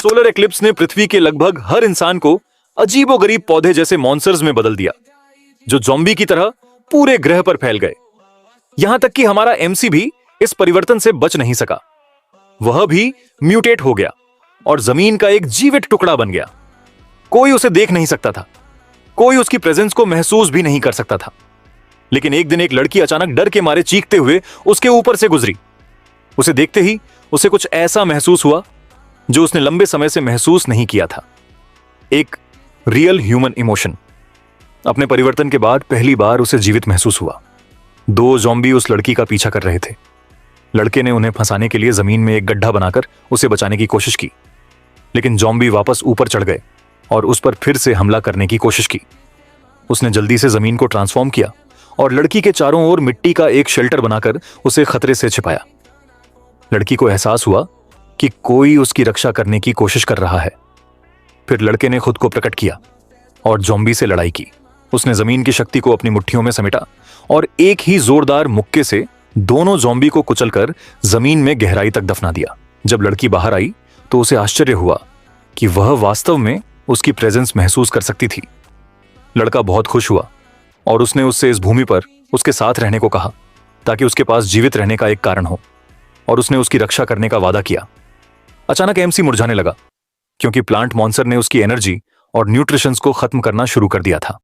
Solar eclipse ने पृथ्वी के लगभग हर इंसान को अजीबोगरीब पौधे जैसे मॉन्स्टर्स में बदल दिया, जो ज़ॉम्बी की तरह पूरे ग्रह पर फैल गए। यहां तक कि हमारा एमसी भी इस परिवर्तन से बच नहीं सका। वह भी म्यूटेट हो गया और जमीन का एक जीवित टुकड़ा बन गया। कोई उसे देख नहीं सकता था, कोई उसकी प्रेजेंस को महसूस भी नहीं कर सकता था। लेकिन एक दिन एक लड़की अचानक डर के मारे चीखते हुए उसके ऊपर से गुजरी। उसे देखते ही उसे कुछ ऐसा महसूस हुआ जो उसने लंबे समय से महसूस नहीं किया था। एक रियल ह्यूमन इमोशन। अपने परिवर्तन के बाद पहली बार उसे जीवित महसूस हुआ। 2 ज़ॉम्बी उस लड़की का पीछा कर रहे थे। लड़के ने उन्हें फंसाने के लिए जमीन में एक गड्ढा बनाकर उसे बचाने की कोशिश की, लेकिन ज़ॉम्बी वापस ऊपर चढ़ गए और उस पर फिर से हमला करने की कोशिश की। उसने जल्दी से जमीन को ट्रांसफॉर्म किया और लड़की के चारों ओर मिट्टी का एक शेल्टर बनाकर उसे खतरे से छिपाया। लड़की को एहसास हुआ कि कोई उसकी रक्षा करने की कोशिश कर रहा है। फिर लड़के ने खुद को प्रकट किया और ज़ॉम्बी से लड़ाई की। उसने जमीन की शक्ति को अपनी मुट्ठियों में समेटा और एक ही जोरदार मुक्के से दोनों ज़ॉम्बी को कुचलकर जमीन में गहराई तक दफना दिया। जब लड़की बाहर आई तो उसे आश्चर्य हुआ कि वह वास्तव में उसकी प्रेजेंस महसूस कर सकती थी। लड़का बहुत खुश हुआ और उसने उससे इस भूमि पर उसके साथ रहने को कहा ताकि उसके पास जीवित रहने का एक कारण हो, और उसने उसकी रक्षा करने का वादा किया। अचानक एमसी मुरझाने लगा क्योंकि प्लांट मॉन्स्टर ने उसकी एनर्जी और न्यूट्रिशंस को खत्म करना शुरू कर दिया था।